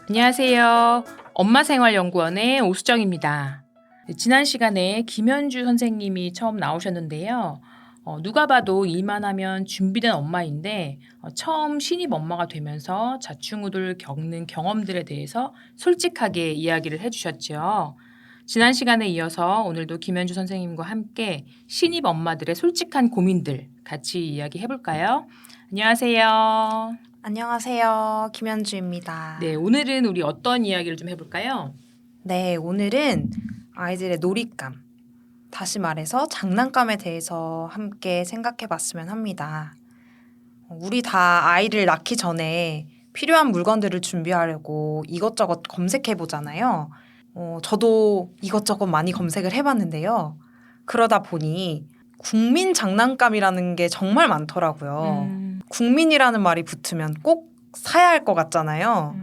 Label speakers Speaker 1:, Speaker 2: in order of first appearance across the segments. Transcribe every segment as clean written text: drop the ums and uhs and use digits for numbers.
Speaker 1: 안녕하세요. 엄마생활연구원의 오수정입니다. 지난 시간에 김현주 선생님이 처음 나오셨는데요. 누가 봐도 일만 하면 준비된 엄마인데 처음 신입 엄마가 되면서 자충우돌 겪는 경험들에 대해서 솔직하게 이야기를 해주셨죠. 지난 시간에 이어서 오늘도 김현주 선생님과 함께 신입 엄마들의 솔직한 고민들 같이 이야기해볼까요? 안녕하세요.
Speaker 2: 안녕하세요. 김현주입니다.
Speaker 1: 네, 오늘은 우리 어떤 이야기를 좀 해볼까요?
Speaker 2: 네, 오늘은 아이들의 놀잇감, 다시 말해서 장난감에 대해서 함께 생각해 봤으면 합니다. 우리 다 아이를 낳기 전에 필요한 물건들을 준비하려고 이것저것 검색해 보잖아요. 저도 이것저것 많이 검색을 해 봤는데요. 그러다 보니 국민 장난감이라는 게 정말 많더라고요. 국민이라는 말이 붙으면 꼭 사야 할 것 같잖아요.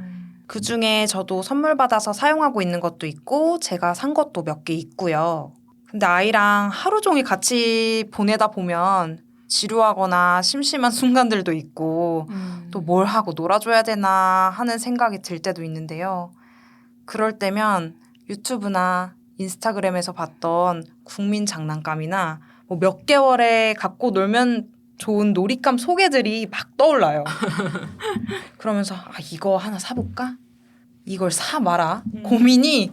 Speaker 2: 그 중에 저도 선물 받아서 사용하고 있는 것도 있고 제가 산 것도 몇 개 있고요. 근데 아이랑 하루 종일 같이 보내다 보면 지루하거나 심심한 순간들도 있고 또 뭘 하고 놀아줘야 되나 하는 생각이 들 때도 있는데요. 그럴 때면 유튜브나 인스타그램에서 봤던 국민 장난감이나 뭐 몇 개월에 갖고 놀면 좋은 놀잇감 소개들이 막 떠올라요. 그러면서 이거 하나 사볼까? 이걸 사 마라. 고민이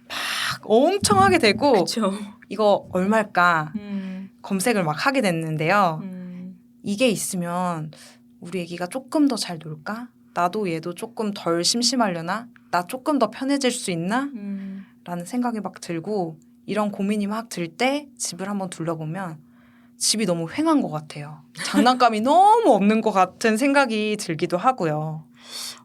Speaker 2: 막 엄청 하게 되고
Speaker 1: 그렇죠.
Speaker 2: 이거 얼마일까 검색을 막 하게 됐는데요. 이게 있으면 우리 애기가 조금 더 잘 놀까? 나도 얘도 조금 덜 심심하려나? 나 조금 더 편해질 수 있나? 라는 생각이 막 들고 이런 고민이 막 들 때 집을 한번 둘러보면 집이 너무 휑한 것 같아요. 장난감이 너무 없는 것 같은 생각이 들기도 하고요.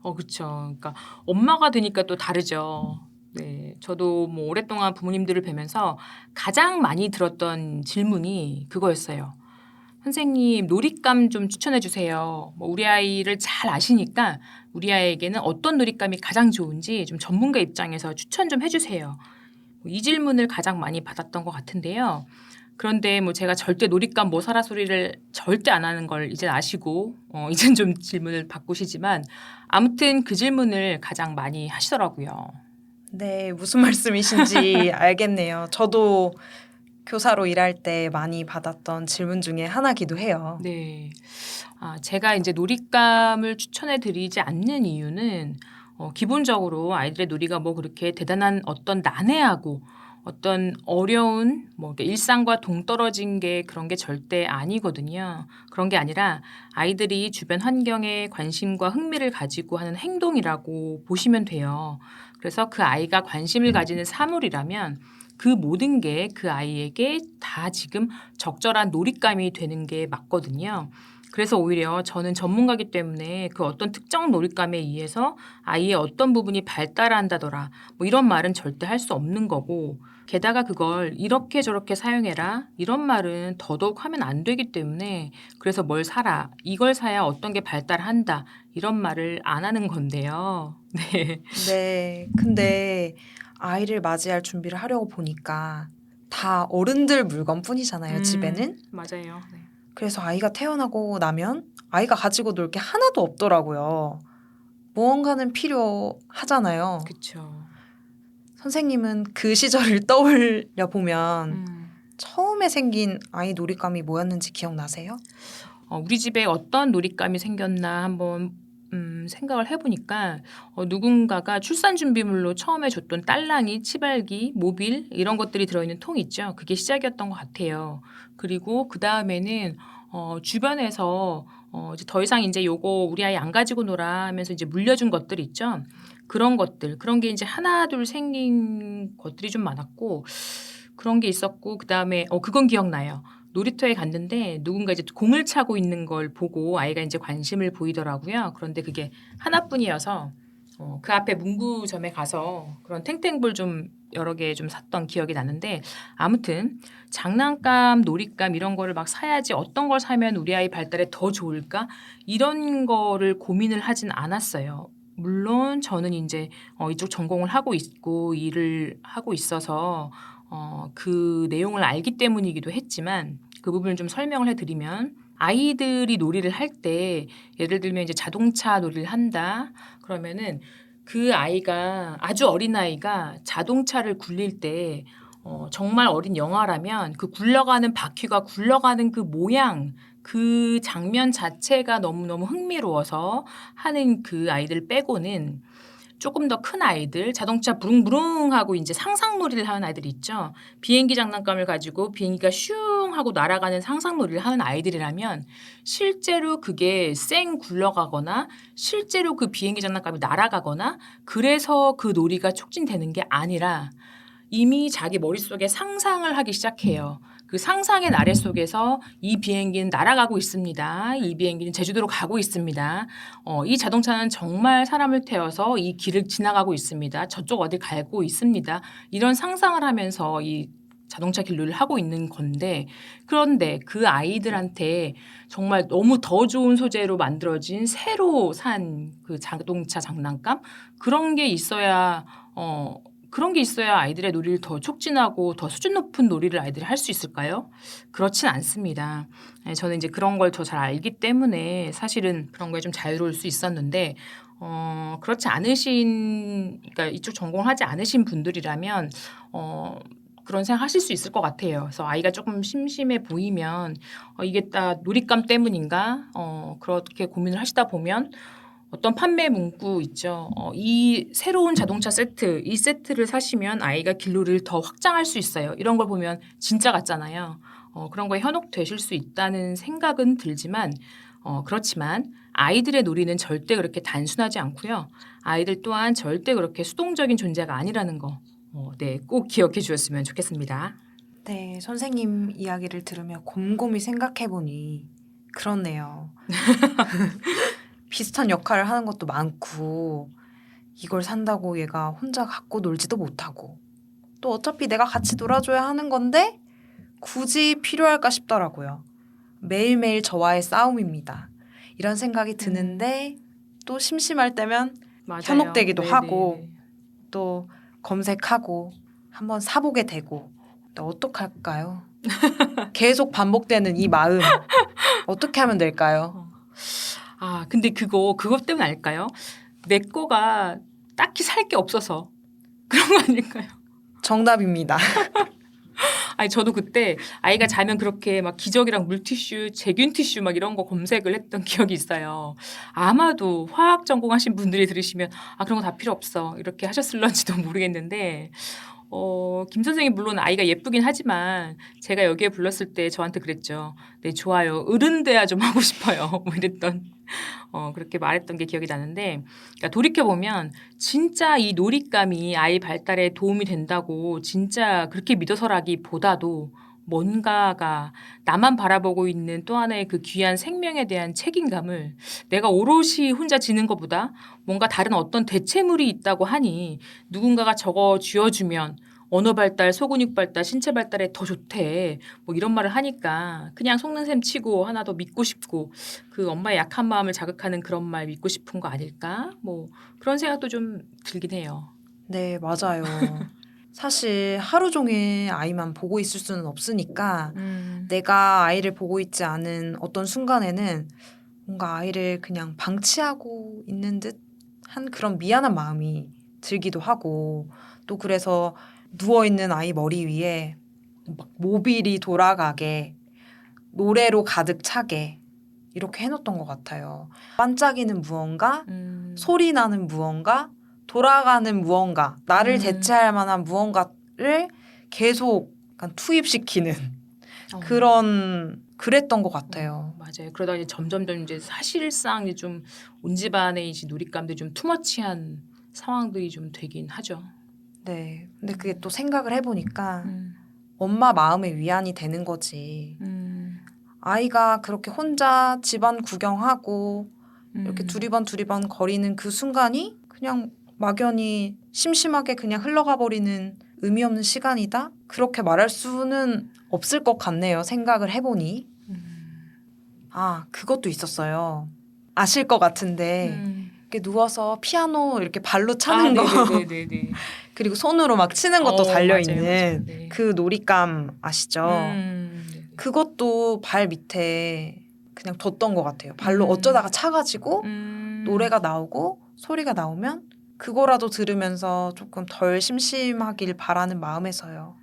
Speaker 1: 그렇죠. 그러니까 엄마가 되니까 또 다르죠. 네, 저도 뭐 오랫동안 부모님들을 뵈면서 가장 많이 들었던 질문이 그거였어요. 선생님, 놀잇감 좀 추천해 주세요. 뭐 우리 아이를 잘 아시니까 우리 아이에게는 어떤 놀잇감이 가장 좋은지 좀 전문가 입장에서 추천 좀 해주세요. 이 질문을 가장 많이 받았던 것 같은데요. 그런데 뭐 제가 절대 놀잇감 뭐 사라 소리를 절대 안 하는 걸 이제 아시고 이젠 좀 질문을 바꾸시지만 아무튼 그 질문을 가장 많이 하시더라고요.
Speaker 2: 네, 무슨 말씀이신지 알겠네요. 저도 교사로 일할 때 많이 받았던 질문 중에 하나기도 해요.
Speaker 1: 네. 제가 이제 놀잇감을 추천해 드리지 않는 이유는 기본적으로 아이들의 놀이가 뭐 그렇게 대단한 어떤 난해하고 어떤 어려운 뭐 이렇게 일상과 동떨어진 게 그런 게 절대 아니거든요. 그런 게 아니라 아이들이 주변 환경에 관심과 흥미를 가지고 하는 행동이라고 보시면 돼요. 그래서 그 아이가 관심을 가지는 사물이라면 그 모든 게 그 아이에게 다 지금 적절한 놀잇감이 되는 게 맞거든요. 그래서 오히려 저는 전문가이기 때문에 그 어떤 특정 놀잇감에 의해서 아이의 어떤 부분이 발달한다더라 뭐 이런 말은 절대 할 수 없는 거고, 게다가 그걸 이렇게 저렇게 사용해라 이런 말은 더더욱 하면 안 되기 때문에 그래서 뭘 사라 이걸 사야 어떤 게 발달한다 이런 말을 안 하는 건데요. 네.
Speaker 2: 네, 근데 아이를 맞이할 준비를 하려고 보니까 다 어른들 물건뿐이잖아요, 집에는.
Speaker 1: 맞아요. 네.
Speaker 2: 그래서 아이가 태어나고 나면 아이가 가지고 놀 게 하나도 없더라고요. 무언가는 필요하잖아요.
Speaker 1: 그렇죠.
Speaker 2: 선생님은 그 시절을 떠올려 보면 처음에 생긴 아이 놀잇감이 뭐였는지 기억나세요?
Speaker 1: 우리 집에 어떤 놀잇감이 생겼나 한번 생각을 해보니까 누군가가 출산 준비물로 처음에 줬던 딸랑이, 치발기, 모빌 이런 것들이 들어있는 통 있죠. 그게 시작이었던 것 같아요. 그리고 그 다음에는 주변에서 이제 더 이상 이제 요거 우리 아이 안 가지고 놀아 하면서 이제 물려준 것들 있죠. 그런 것들, 그런 게 이제 하나 둘 생긴 것들이 좀 많았고 그런 게 있었고 그 다음에 그건 기억나요. 놀이터에 갔는데 누군가 이제 공을 차고 있는 걸 보고 아이가 이제 관심을 보이더라고요. 그런데 그게 하나뿐이어서 그 앞에 문구점에 가서 그런 탱탱볼 좀 여러 개 좀 샀던 기억이 나는데, 아무튼 장난감, 놀잇감 이런 거를 막 사야지 어떤 걸 사면 우리 아이 발달에 더 좋을까? 이런 거를 고민을 하진 않았어요. 물론 저는 이제 이쪽 전공을 하고 있고 일을 하고 있어서 그 내용을 알기 때문이기도 했지만 그 부분을 좀 설명을 해드리면, 아이들이 놀이를 할 때 예를 들면 이제 자동차 놀이를 한다 그러면은 그 아이가 아주 어린 아이가 자동차를 굴릴 때 정말 어린 영화라면 그 굴러가는 바퀴가 굴러가는 그 모양 그 장면 자체가 너무너무 흥미로워서 하는 그 아이들 빼고는 조금 더 큰 아이들 자동차 부릉부릉 하고 이제 상상놀이를 하는 아이들이 있죠. 비행기 장난감을 가지고 비행기가 슝 하고 날아가는 상상놀이를 하는 아이들이라면 실제로 그게 쌩 굴러가거나 실제로 그 비행기 장난감이 날아가거나 그래서 그 놀이가 촉진되는 게 아니라 이미 자기 머릿속에 상상을 하기 시작해요. 그 상상의 나래 속에서 이 비행기는 날아가고 있습니다. 이 비행기는 제주도로 가고 있습니다. 이 자동차는 정말 사람을 태워서 이 길을 지나가고 있습니다. 저쪽 어디 가고 있습니다. 이런 상상을 하면서 이 자동차 길놀이를 하고 있는 건데 그런데 그 아이들한테 정말 너무 더 좋은 소재로 만들어진 새로 산 그 자동차 장난감 그런 게 있어야 그런 게 있어야 아이들의 놀이를 더 촉진하고 더 수준 높은 놀이를 아이들이 할 수 있을까요? 그렇진 않습니다. 저는 이제 그런 걸 더 잘 알기 때문에 사실은 그런 거에 좀 자유로울 수 있었는데 그렇지 않으신 그러니까 이쪽 전공을 하지 않으신 분들이라면 그런 생각 하실 수 있을 것 같아요. 그래서 아이가 조금 심심해 보이면 이게 다 놀잇감 때문인가? 그렇게 고민을 하시다 보면 어떤 판매 문구 있죠. 이 새로운 자동차 세트, 이 세트를 사시면 아이가 길놀이를 더 확장할 수 있어요. 이런 걸 보면 진짜 같잖아요. 그런 거에 현혹되실 수 있다는 생각은 들지만 그렇지만 아이들의 놀이는 절대 그렇게 단순하지 않고요. 아이들 또한 절대 그렇게 수동적인 존재가 아니라는 거 네, 꼭 기억해 주셨으면 좋겠습니다.
Speaker 2: 네, 선생님 이야기를 들으며 곰곰이 생각해보니 그렇네요. 비슷한 역할을 하는 것도 많고 이걸 산다고 얘가 혼자 갖고 놀지도 못하고 또 어차피 내가 같이 놀아줘야 하는 건데 굳이 필요할까 싶더라고요. 매일매일 저와의 싸움입니다. 이런 생각이 드는데 또 심심할 때면
Speaker 1: 맞아요.
Speaker 2: 현혹되기도
Speaker 1: 네,
Speaker 2: 하고
Speaker 1: 네, 네.
Speaker 2: 또 검색하고 한번 사보게 되고 또 어떡할까요? 계속 반복되는 이 마음 어떻게 하면 될까요?
Speaker 1: 근데 그것 때문 아닐까요? 내 거가 딱히 살 게 없어서 그런 거 아닐까요?
Speaker 2: 정답입니다.
Speaker 1: 아니 저도 그때 아이가 자면 그렇게 막 기저귀랑 물티슈, 제균 티슈 막 이런 거 검색을 했던 기억이 있어요. 아마도 화학 전공하신 분들이 들으시면 그런 거 다 필요 없어 이렇게 하셨을런지도 모르겠는데 김 선생님 물론 아이가 예쁘긴 하지만 제가 여기에 불렀을 때 저한테 그랬죠. 네 좋아요. 어른 돼야 좀 하고 싶어요. 뭐 이랬던 그렇게 말했던 게 기억이 나는데 그러니까 돌이켜보면 진짜 이 놀잇감이 아이 발달에 도움이 된다고 진짜 그렇게 믿어서라기보다도 뭔가가 나만 바라보고 있는 또 하나의 그 귀한 생명에 대한 책임감을 내가 오롯이 혼자 지는 것보다 뭔가 다른 어떤 대체물이 있다고 하니 누군가가 저거 쥐어주면 언어 발달, 소근육 발달, 신체 발달에 더 좋대. 뭐 이런 말을 하니까 그냥 속는 셈 치고 하나 더 믿고 싶고 그 엄마의 약한 마음을 자극하는 그런 말 믿고 싶은 거 아닐까? 뭐 그런 생각도 좀 들긴 해요.
Speaker 2: 네, 맞아요. 사실 하루 종일 아이만 보고 있을 수는 없으니까 내가 아이를 보고 있지 않은 어떤 순간에는 뭔가 아이를 그냥 방치하고 있는 듯 한 그런 미안한 마음이 들기도 하고 또 그래서 누워있는 아이 머리 위에 막 모빌이 돌아가게 노래로 가득 차게 이렇게 해놓던 것 같아요. 반짝이는 무언가, 소리 나는 무언가, 돌아가는 무언가, 나를 대체할 만한 무언가를 계속 약간 투입시키는 그랬던 것 같아요.
Speaker 1: 맞아요. 그러다 이제 점점점 이제 사실상 이제 좀 온 집안의 이제 놀잇감들이 좀 투머치한 상황들이 좀 되긴 하죠.
Speaker 2: 네. 근데 그게 또 생각을 해보니까
Speaker 1: 음,
Speaker 2: 엄마 마음의 위안이 되는 거지. 아이가 그렇게 혼자 집안 구경하고 이렇게 두리번 거리는 그 순간이 그냥 막연히 심심하게 그냥 흘러가 버리는 의미 없는 시간이다? 그렇게 말할 수는 없을 것 같네요. 생각을 해보니. 그것도 있었어요. 아실 것 같은데 이렇게 누워서 피아노 이렇게 발로 차는 거
Speaker 1: 네네네네.
Speaker 2: 그리고 손으로 막 치는 것도
Speaker 1: 맞아요,
Speaker 2: 달려있는
Speaker 1: 맞아요. 네.
Speaker 2: 그 놀잇감 아시죠?
Speaker 1: 네네.
Speaker 2: 그것도 발 밑에 그냥 뒀던 것 같아요. 발로 어쩌다가 차가지고 노래가 나오고 소리가 나오면 그거라도 들으면서 조금 덜 심심하길 바라는 마음에서요.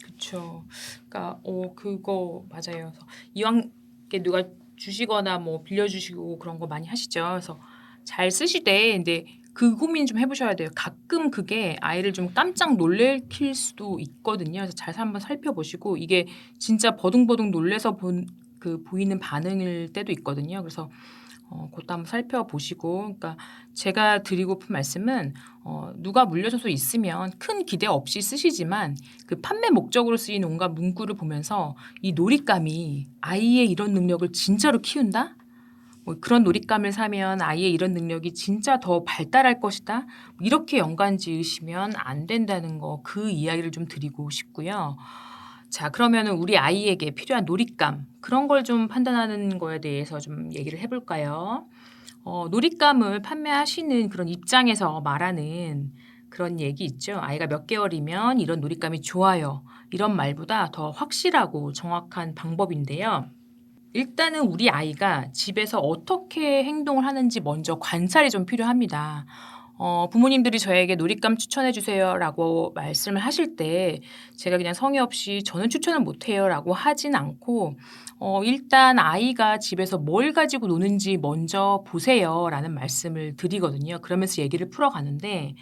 Speaker 1: 그렇죠. 그러니까 그거 맞아요. 그래서 이왕 이렇게 누가 주시거나 뭐 빌려주시고 그런 거 많이 하시죠. 그래서 잘 쓰시되 근데 그 고민 좀 해보셔야 돼요. 가끔 그게 아이를 좀 깜짝 놀래킬 수도 있거든요. 그래서 잘 한번 살펴보시고 이게 진짜 버둥버둥 놀래서 보이는 반응일 때도 있거든요. 그래서 그것도 한번 살펴보시고, 그러니까 제가 드리고픈 말씀은 누가 물려줘서 있으면 큰 기대 없이 쓰시지만 그 판매 목적으로 쓰인 온갖 문구를 보면서 이 놀잇감이 아이의 이런 능력을 진짜로 키운다? 뭐 그런 놀잇감을 사면 아이의 이런 능력이 진짜 더 발달할 것이다. 뭐 이렇게 연관 지으시면 안 된다는 거 그 이야기를 좀 드리고 싶고요. 자, 그러면은 우리 아이에게 필요한 놀잇감 그런 걸 좀 판단하는 거에 대해서 좀 얘기를 해볼까요? 놀잇감을 판매하시는 그런 입장에서 말하는 그런 얘기 있죠. 아이가 몇 개월이면 이런 놀잇감이 좋아요. 이런 말보다 더 확실하고 정확한 방법인데요. 일단은 우리 아이가 집에서 어떻게 행동을 하는지 먼저 관찰이 좀 필요합니다. 부모님들이 저에게 놀잇감 추천해 주세요라고 말씀을 하실 때 제가 그냥 성의 없이 저는 추천을 못 해요라고 하진 않고 일단 아이가 집에서 뭘 가지고 노는지 먼저 보세요라는 말씀을 드리거든요. 그러면서 얘기를 풀어가는데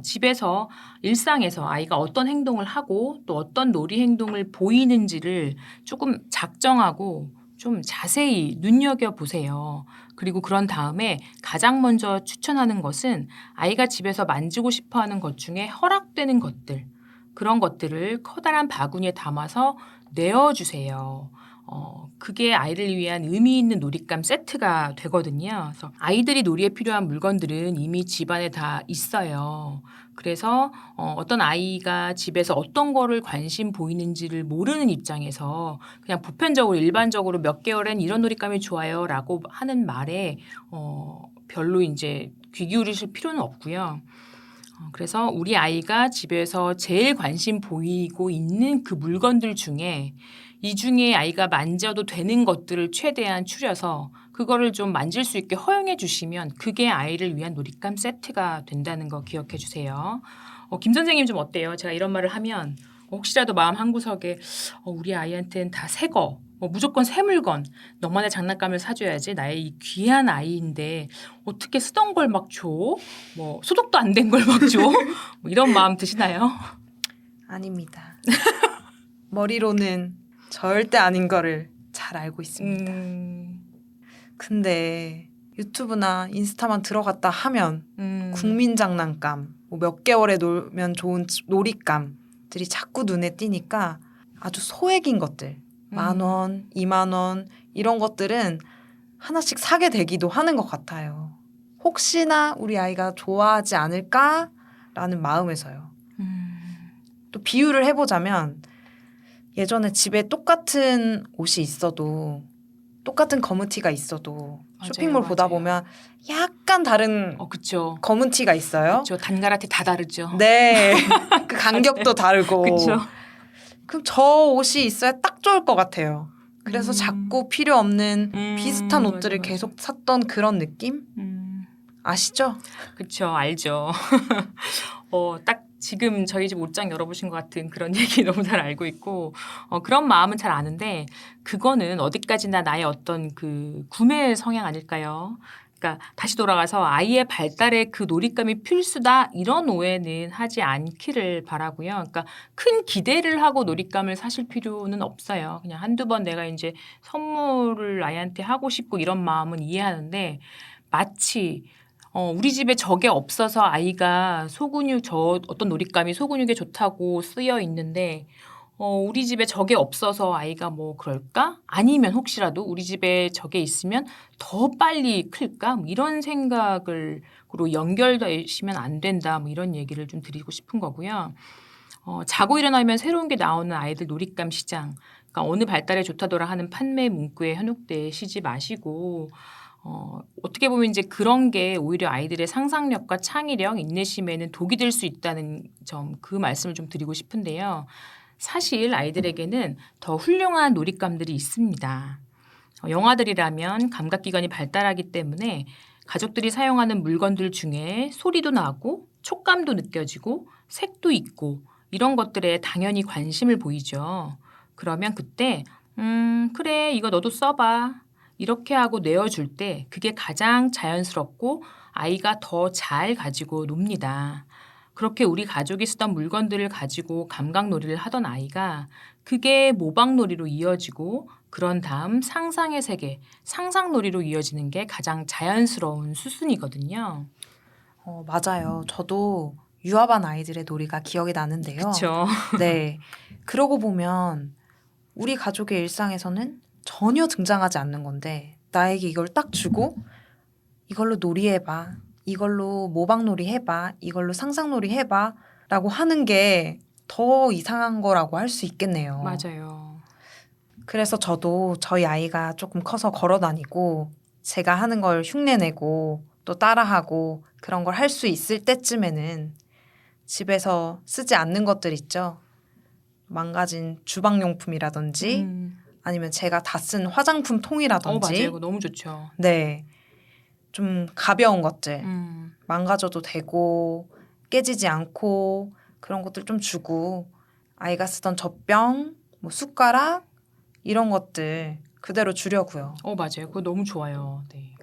Speaker 1: 집에서 일상에서 아이가 어떤 행동을 하고 또 어떤 놀이 행동을 보이는지를 조금 작정하고 좀 자세히 눈여겨보세요. 그리고 그런 다음에 가장 먼저 추천하는 것은 아이가 집에서 만지고 싶어 하는 것 중에 허락되는 것들, 그런 것들을 커다란 바구니에 담아서 내어주세요. 그게 아이를 위한 의미 있는 놀잇감 세트가 되거든요. 그래서 아이들이 놀이에 필요한 물건들은 이미 집안에 다 있어요. 그래서 어떤 아이가 집에서 어떤 거를 관심 보이는지를 모르는 입장에서 그냥 보편적으로 일반적으로 몇 개월엔 이런 놀잇감이 좋아요라고 하는 말에 별로 이제 귀 기울이실 필요는 없고요. 그래서 우리 아이가 집에서 제일 관심 보이고 있는 그 물건들 중에 이 중에 아이가 만져도 되는 것들을 최대한 추려서 그거를 좀 만질 수 있게 허용해 주시면 그게 아이를 위한 놀잇감 세트가 된다는 거 기억해 주세요. 김 선생님 좀 어때요? 제가 이런 말을 하면 혹시라도 마음 한구석에 우리 아이한테는 다 새 거, 무조건 새 물건, 너만의 장난감을 사줘야지 나의 이 귀한 아이인데 어떻게 쓰던 걸 막 줘? 뭐 소독도 안 된 걸 막 줘? 뭐 이런 마음 드시나요?
Speaker 2: 아닙니다. 머리로는 절대 아닌 거를 잘 알고 있습니다. 근데 유튜브나 인스타만 들어갔다 하면 국민 장난감, 뭐 몇 개월에 놀면 좋은 놀잇감들이 자꾸 눈에 띄니까 아주 소액인 것들, 10,000원, 20,000원 이런 것들은 하나씩 사게 되기도 하는 것 같아요. 혹시나 우리 아이가 좋아하지 않을까라는 마음에서요. 또 비유를 해보자면 예전에 집에 똑같은 옷이 있어도 똑같은 검은 티가 있어도
Speaker 1: 맞아요,
Speaker 2: 쇼핑몰 보다
Speaker 1: 맞아요.
Speaker 2: 보면 약간 다른
Speaker 1: 그쵸.
Speaker 2: 검은 티가 있어요.
Speaker 1: 그쵸. 단가라티 다 다르죠.
Speaker 2: 네. 그 간격도 다르고.
Speaker 1: 그쵸.
Speaker 2: 그럼 저 옷이 있어야 딱 좋을 것 같아요. 그래서 자꾸 필요 없는 비슷한 옷들을
Speaker 1: 맞아.
Speaker 2: 계속 샀던 그런 느낌? 아시죠?
Speaker 1: 그쵸. 알죠. 딱 지금 저희 집 옷장 열어보신 것 같은 그런 얘기 너무 잘 알고 있고 그런 마음은 잘 아는데 그거는 어디까지나 나의 어떤 그 구매 성향 아닐까요? 그러니까 다시 돌아가서 아이의 발달에 그 놀잇감이 필수다 이런 오해는 하지 않기를 바라고요. 그러니까 큰 기대를 하고 놀잇감을 사실 필요는 없어요. 그냥 한두 번 내가 이제 선물을 아이한테 하고 싶고 이런 마음은 이해하는데 마치 우리 집에 저게 없어서 아이가 어떤 놀잇감이 소근육에 좋다고 쓰여 있는데 우리 집에 저게 없어서 아이가 뭐 그럴까? 아니면 혹시라도 우리 집에 저게 있으면 더 빨리 클까? 뭐 이런 생각으로 연결되시면 안 된다. 뭐 이런 얘기를 좀 드리고 싶은 거고요. 자고 일어나면 새로운 게 나오는 아이들 놀잇감 시장. 그러니까 어느 발달에 좋다더라 하는 판매 문구에 현혹되시지 마시고 어떻게 보면 이제 그런 게 오히려 아이들의 상상력과 창의력, 인내심에는 독이 될 수 있다는 점, 그 말씀을 좀 드리고 싶은데요. 사실 아이들에게는 더 훌륭한 놀잇감들이 있습니다. 영아들이라면 감각기관이 발달하기 때문에 가족들이 사용하는 물건들 중에 소리도 나고 촉감도 느껴지고 색도 있고 이런 것들에 당연히 관심을 보이죠. 그러면 그때 그래 이거 너도 써봐 이렇게 하고 내어줄 때 그게 가장 자연스럽고 아이가 더 잘 가지고 놉니다. 그렇게 우리 가족이 쓰던 물건들을 가지고 감각놀이를 하던 아이가 그게 모방놀이로 이어지고 그런 다음 상상의 세계, 상상놀이로 이어지는 게 가장 자연스러운 수순이거든요.
Speaker 2: 맞아요. 저도 유아반 아이들의 놀이가 기억이 나는데요.
Speaker 1: 그렇죠.
Speaker 2: 네. 그러고 보면 우리 가족의 일상에서는 전혀 등장하지 않는 건데 나에게 이걸 딱 주고 이걸로 놀이해봐. 이걸로 모방놀이 해봐. 이걸로 상상놀이 해봐. 라고 하는 게 더 이상한 거라고 할 수 있겠네요.
Speaker 1: 맞아요.
Speaker 2: 그래서 저도 저희 아이가 조금 커서 걸어 다니고 제가 하는 걸 흉내내고 또 따라하고 그런 걸 할 수 있을 때쯤에는 집에서 쓰지 않는 것들 있죠. 망가진 주방용품이라든지 아니면 제가 다 쓴 화장품 통이라든지
Speaker 1: 맞아요. 그거 너무 좋죠.
Speaker 2: 네. 좀 가벼운 것들
Speaker 1: 음,
Speaker 2: 망가져도 되고 깨지지 않고 그런 것들 좀 주고 아이가 쓰던 젖병, 뭐 숟가락 이런 것들 그대로 주려고요.
Speaker 1: 맞아요. 그거 너무 좋아요. 네.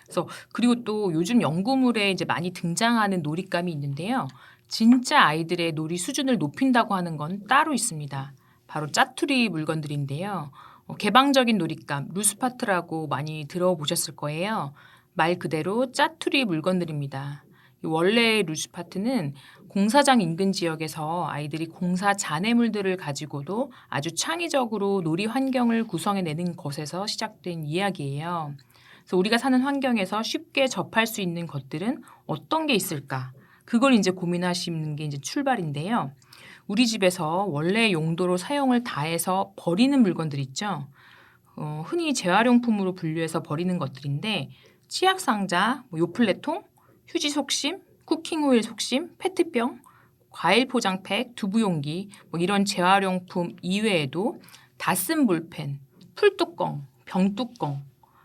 Speaker 1: 그래서 그리고 또 요즘 연구물에 이제 많이 등장하는 놀잇감이 있는데요. 진짜 아이들의 놀이 수준을 높인다고 하는 건 따로 있습니다. 바로 짜투리 물건들인데요. 개방적인 놀잇감, 루스파트라고 많이 들어보셨을 거예요. 말 그대로 짜투리 물건들입니다. 이 원래 루스파트는 공사장 인근 지역에서 아이들이 공사 잔해물들을 가지고도 아주 창의적으로 놀이 환경을 구성해내는 것에서 시작된 이야기예요. 그래서 우리가 사는 환경에서 쉽게 접할 수 있는 것들은 어떤 게 있을까? 그걸 이제 고민하시는 게 이제 출발인데요. 우리 집에서 원래 용도로 사용을 다해서 버리는 물건들 있죠. 흔히 재활용품으로 분류해서 버리는 것들인데 치약 상자, 요플레통, 휴지 속심, 쿠킹 오일 속심, 페트병, 과일 포장팩, 두부 용기 이런 재활용품 이외에도 다 쓴 볼펜, 풀뚜껑, 병뚜껑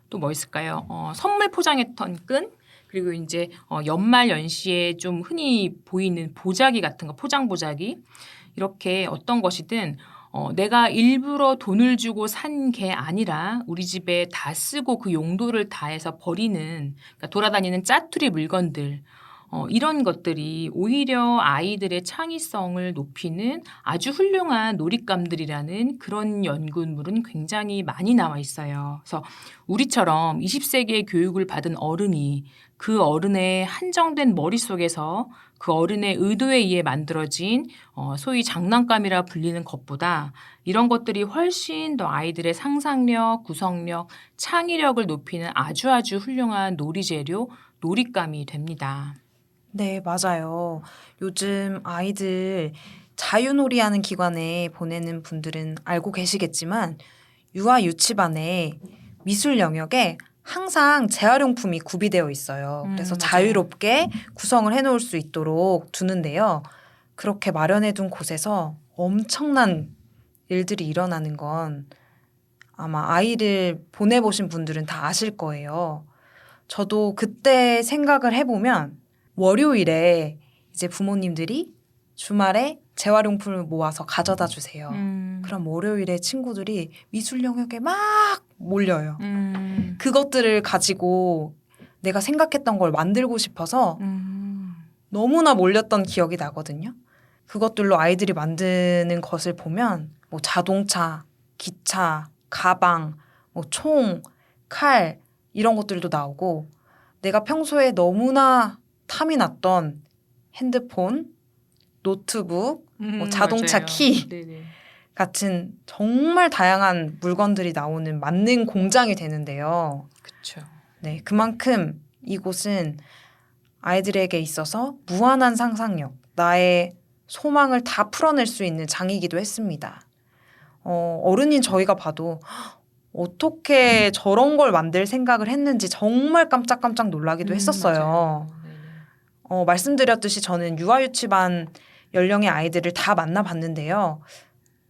Speaker 1: 또 뭐 있을까요? 선물 포장했던 끈 그리고 이제 연말 연시에 좀 흔히 보이는 보자기 같은 거 포장 보자기 이렇게 어떤 것이든 내가 일부러 돈을 주고 산 게 아니라 우리 집에 다 쓰고 그 용도를 다해서 버리는 그러니까 돌아다니는 짜투리 물건들 이런 것들이 오히려 아이들의 창의성을 높이는 아주 훌륭한 놀잇감들이라는 그런 연구물은 굉장히 많이 나와 있어요. 그래서 우리처럼 20세기의 교육을 받은 어른이 그 어른의 한정된 머릿속에서 그 어른의 의도에 의해 만들어진 소위 장난감이라 불리는 것보다 이런 것들이 훨씬 더 아이들의 상상력, 구성력, 창의력을 높이는 아주 훌륭한 놀이재료, 놀잇감이 됩니다.
Speaker 2: 네, 맞아요. 요즘 아이들 자유놀이 하는 기관에 보내는 분들은 알고 계시겠지만 유아 유치반에 미술 영역에 항상 재활용품이 구비되어 있어요. 그래서
Speaker 1: 맞아요.
Speaker 2: 자유롭게 구성을 해놓을 수 있도록 두는데요. 그렇게 마련해둔 곳에서 엄청난 일들이 일어나는 건 아마 아이를 보내보신 분들은 다 아실 거예요. 저도 그때 생각을 해보면 월요일에 이제 부모님들이 주말에 재활용품을 모아서 가져다 주세요. 그럼 월요일에 친구들이 미술 영역에 막 몰려요. 그것들을 가지고 내가 생각했던 걸 만들고 싶어서 너무나 몰렸던 기억이 나거든요. 그것들로 아이들이 만드는 것을 보면 뭐 자동차, 기차, 가방, 뭐 총, 칼 이런 것들도 나오고 내가 평소에 너무나 탐이 났던 핸드폰, 노트북, 뭐 자동차
Speaker 1: 맞아요.
Speaker 2: 키
Speaker 1: 네네.
Speaker 2: 같은 정말 다양한 물건들이 나오는 만능 공장이 되는데요.
Speaker 1: 그렇죠.
Speaker 2: 네, 그만큼 이곳은 아이들에게 있어서 무한한 상상력, 나의 소망을 다 풀어낼 수 있는 장이기도 했습니다. 어른인 저희가 봐도 어떻게 저런 걸 만들 생각을 했는지 정말 깜짝깜짝 놀라기도 했었어요. 말씀드렸듯이 저는 유아유치반 연령의 아이들을 다 만나봤는데요.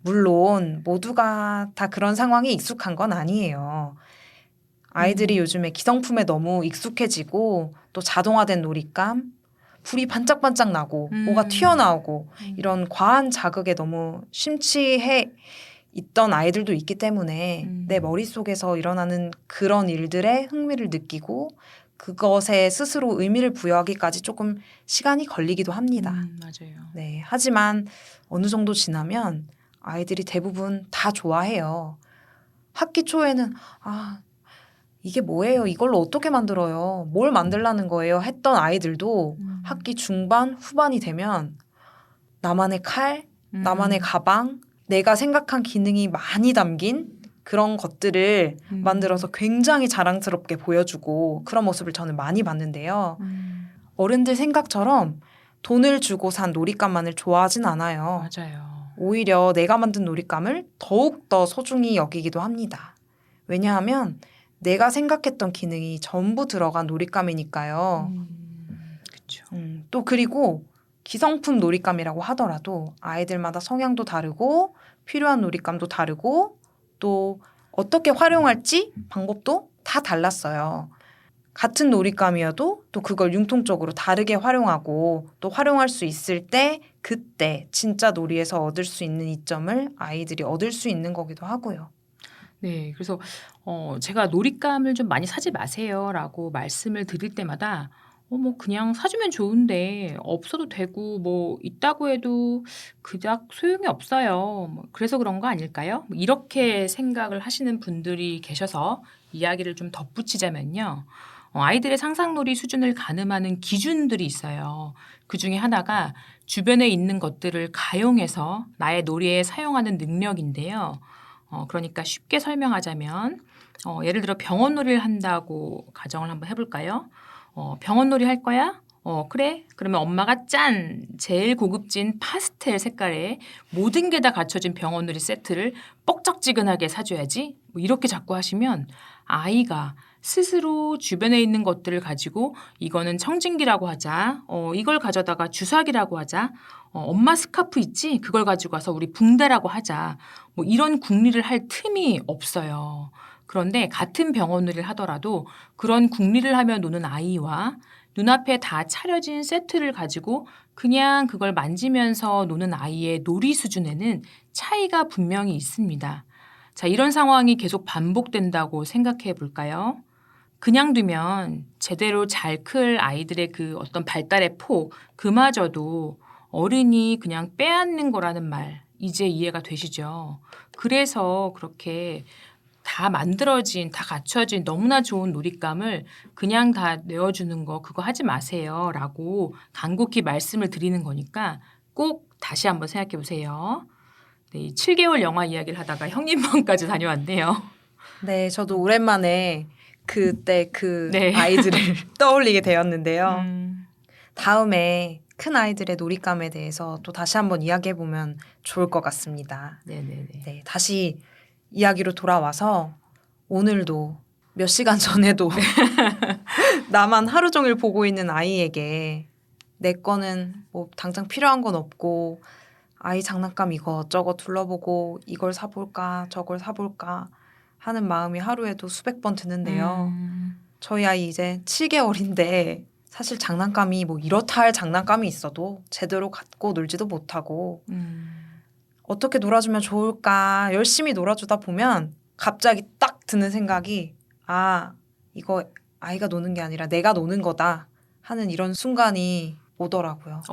Speaker 2: 물론 모두가 다 그런 상황에 익숙한 건 아니에요. 아이들이 요즘에 기성품에 너무 익숙해지고 또 자동화된 놀잇감, 불이 반짝반짝 나고 뭐가 튀어나오고 이런 과한 자극에 너무 심취해 있던 아이들도 있기 때문에 내 머릿속에서 일어나는 그런 일들에 흥미를 느끼고 그것에 스스로 의미를 부여하기까지 조금 시간이 걸리기도 합니다.
Speaker 1: 맞아요.
Speaker 2: 네, 하지만 어느 정도 지나면 아이들이 대부분 다 좋아해요. 학기 초에는 이게 뭐예요? 이걸로 어떻게 만들어요? 뭘 만들라는 거예요? 했던 아이들도 학기 중반, 후반이 되면 나만의 칼, 나만의 가방, 내가 생각한 기능이 많이 담긴 그런 것들을 만들어서 굉장히 자랑스럽게 보여주고 그런 모습을 저는 많이 봤는데요. 어른들 생각처럼 돈을 주고 산 놀잇감만을 좋아하진 않아요.
Speaker 1: 맞아요.
Speaker 2: 오히려 내가 만든 놀잇감을 더욱더 소중히 여기기도 합니다. 왜냐하면 내가 생각했던 기능이 전부 들어간 놀잇감이니까요.
Speaker 1: 그렇죠.
Speaker 2: 또 그리고 기성품 놀잇감이라고 하더라도 아이들마다 성향도 다르고 필요한 놀잇감도 다르고 또 어떻게 활용할지 방법도 다 달랐어요. 같은 놀잇감이어도 또 그걸 융통적으로 다르게 활용하고 또 활용할 수 있을 때 그때 진짜 놀이에서 얻을 수 있는 이점을 아이들이 얻을 수 있는 거기도 하고요.
Speaker 1: 네, 그래서 제가 놀잇감을 좀 많이 사지 마세요라고 말씀을 드릴 때마다 뭐 그냥 사주면 좋은데 없어도 되고 뭐 있다고 해도 그닥 소용이 없어요. 뭐 그래서 그런 거 아닐까요? 뭐 이렇게 생각을 하시는 분들이 계셔서 이야기를 좀 덧붙이자면요. 아이들의 상상놀이 수준을 가늠하는 기준들이 있어요. 그 중에 하나가 주변에 있는 것들을 가용해서 나의 놀이에 사용하는 능력인데요. 그러니까 쉽게 설명하자면 예를 들어 병원놀이를 한다고 가정을 한번 해볼까요? 병원놀이 할 거야? 그래? 그러면 엄마가 짠! 제일 고급진 파스텔 색깔의 모든 게 다 갖춰진 병원놀이 세트를 뻑적지근하게 사줘야지? 뭐 이렇게 자꾸 하시면 아이가 스스로 주변에 있는 것들을 가지고 이거는 청진기라고 하자. 이걸 가져다가 주사기라고 하자. 엄마 스카프 있지? 그걸 가지고 와서 우리 붕대라고 하자. 뭐 이런 궁리를 할 틈이 없어요. 그런데 같은 병원놀이를 하더라도 그런 궁리를 하며 노는 아이와 눈앞에 다 차려진 세트를 가지고 그냥 그걸 만지면서 노는 아이의 놀이 수준에는 차이가 분명히 있습니다. 자, 이런 상황이 계속 반복된다고 생각해 볼까요? 그냥 두면 제대로 잘 클 아이들의 그 어떤 발달의 폭, 그마저도 어른이 그냥 빼앗는 거라는 말, 이제 이해가 되시죠? 그래서 그렇게 다 만들어진, 다 갖춰진 너무나 좋은 놀잇감을 그냥 다 내어주는 거 그거 하지 마세요 라고 간곡히 말씀을 드리는 거니까 꼭 다시 한번 생각해 보세요. 네, 7개월 영화 이야기를 하다가 형님방까지 다녀왔네요.
Speaker 2: 네, 저도 오랜만에 그때 그
Speaker 1: 네.
Speaker 2: 아이들을 떠올리게 되었는데요.
Speaker 1: 음,
Speaker 2: 다음에 큰 아이들의 놀잇감에 대해서 또 다시 한번 이야기해 보면 좋을 것 같습니다.
Speaker 1: 네네네.
Speaker 2: 네, 다시 이야기로 돌아와서 오늘도 몇 시간 전에도 나만 하루 종일 보고 있는 아이에게 내 거는 뭐 당장 필요한 건 없고 아이 장난감 이것저것 둘러보고 이걸 사볼까 저걸 사볼까 하는 마음이 하루에도 수백 번 드는데요. 저희 아이 이제 7개월인데 사실 장난감이 뭐 이렇다 할 장난감이 있어도 제대로 갖고 놀지도 못하고 어떻게 놀아주면 좋을까 열심히 놀아주다 보면 갑자기 딱 드는 생각이 이거 아이가 노는 게 아니라 내가 노는 거다 하는 이런 순간이 오더라고요.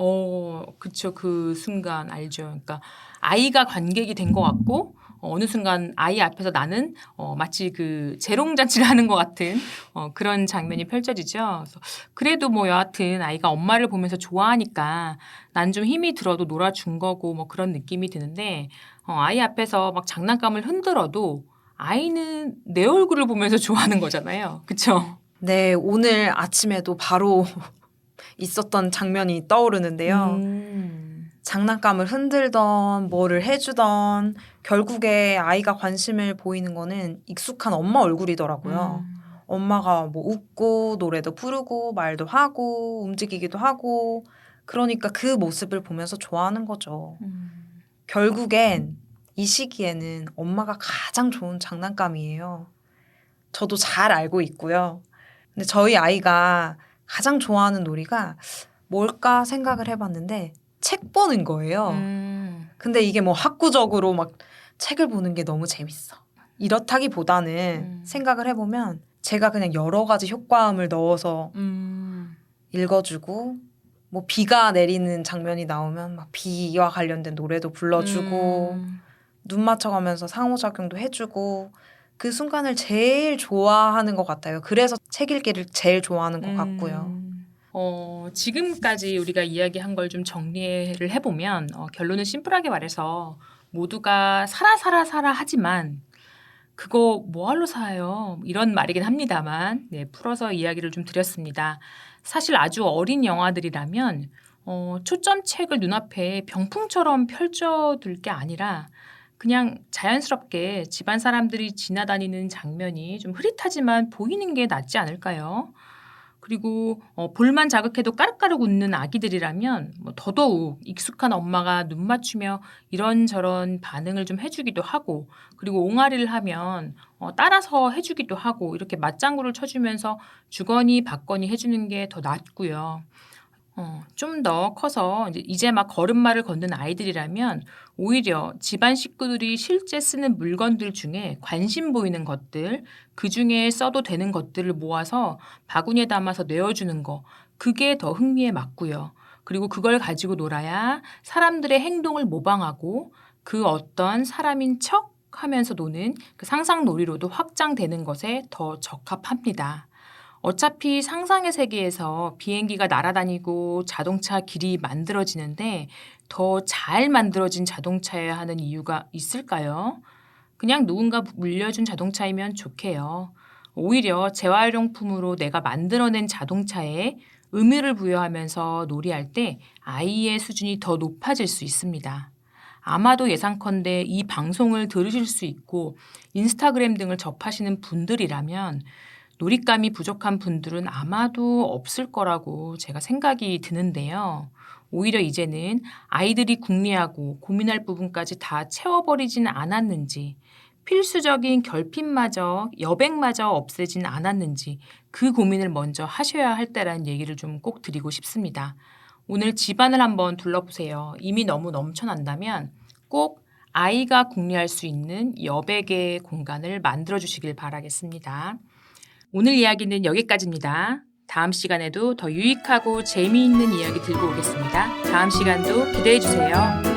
Speaker 1: 그쵸. 그 순간 알죠. 그러니까 아이가 관객이 된 것 같고 어느 순간 아이 앞에서 나는 마치 그 재롱잔치를 하는 것 같은 그런 장면이 펼쳐지죠. 그래도 뭐 여하튼 아이가 엄마를 보면서 좋아하니까 난 좀 힘이 들어도 놀아준 거고 뭐 그런 느낌이 드는데 아이 앞에서 막 장난감을 흔들어도 아이는 내 얼굴을 보면서 좋아하는 거잖아요. 그쵸?
Speaker 2: 네, 오늘 아침에도 바로 있었던 장면이 떠오르는데요. 장난감을 흔들던 뭐를 해주던 결국에 아이가 관심을 보이는 거는 익숙한 엄마 얼굴이더라고요. 엄마가 뭐 웃고 노래도 부르고 말도 하고 움직이기도 하고 그러니까 그 모습을 보면서 좋아하는 거죠. 결국엔 이 시기에는 엄마가 가장 좋은 장난감이에요. 저도 잘 알고 있고요. 근데 저희 아이가 가장 좋아하는 놀이가 뭘까 생각을 해봤는데 책 보는 거예요. 근데 이게 뭐 학구적으로 막 책을 보는 게 너무 재밌어. 이렇다기보다는 생각을 해보면 제가 그냥 여러 가지 효과음을 넣어서 읽어주고 뭐 비가 내리는 장면이 나오면 막 비와 관련된 노래도 불러주고 눈 맞춰가면서 상호작용도 해주고 그 순간을 제일 좋아하는 것 같아요. 그래서 책 읽기를 제일 좋아하는 것 같고요.
Speaker 1: 지금까지 우리가 이야기한 걸 좀 정리를 해보면 결론은 심플하게 말해서 모두가 살아 하지만 그거 뭐하러 사요? 이런 말이긴 합니다만 풀어서 이야기를 좀 드렸습니다. 사실 아주 어린 영화들이라면 초점책을 눈앞에 병풍처럼 펼쳐둘 게 아니라 그냥 자연스럽게 집안 사람들이 지나다니는 장면이 좀 흐릿하지만 보이는 게 낫지 않을까요? 그리고 볼만 자극해도 까르까르 웃는 아기들이라면 더더욱 익숙한 엄마가 눈 맞추며 이런저런 반응을 좀 해주기도 하고 그리고 옹알이를 하면 따라서 해주기도 하고 이렇게 맞장구를 쳐주면서 주거니 받거니 해주는 게 더 낫고요. 좀 더 커서 이제 막 걸음마를 걷는 아이들이라면 오히려 집안 식구들이 실제 쓰는 물건들 중에 관심 보이는 것들, 그 중에 써도 되는 것들을 모아서 바구니에 담아서 내어주는 거, 그게 더 흥미에 맞고요. 그리고 그걸 가지고 놀아야 사람들의 행동을 모방하고 그 어떤 사람인 척 하면서 노는 그 상상놀이로도 확장되는 것에 더 적합합니다. 어차피 상상의 세계에서 비행기가 날아다니고 자동차 길이 만들어지는데 더 잘 만들어진 자동차여야 하는 이유가 있을까요? 그냥 누군가 물려준 자동차이면 좋게요. 오히려 재활용품으로 내가 만들어낸 자동차에 의미를 부여하면서 놀이할 때 아이의 수준이 더 높아질 수 있습니다. 아마도 예상컨대 이 방송을 들으실 수 있고 인스타그램 등을 접하시는 분들이라면 놀잇감이 부족한 분들은 아마도 없을 거라고 제가 생각이 드는데요. 오히려 이제는 아이들이 궁리하고 고민할 부분까지 다 채워버리진 않았는지, 필수적인 결핍마저, 여백마저 없애진 않았는지 그 고민을 먼저 하셔야 할 때라는 얘기를 좀 꼭 드리고 싶습니다. 오늘 집안을 한번 둘러보세요. 이미 너무 넘쳐난다면 꼭 아이가 궁리할 수 있는 여백의 공간을 만들어주시길 바라겠습니다. 오늘 이야기는 여기까지입니다. 다음 시간에도 더 유익하고 재미있는 이야기 들고 오겠습니다. 다음 시간도 기대해 주세요.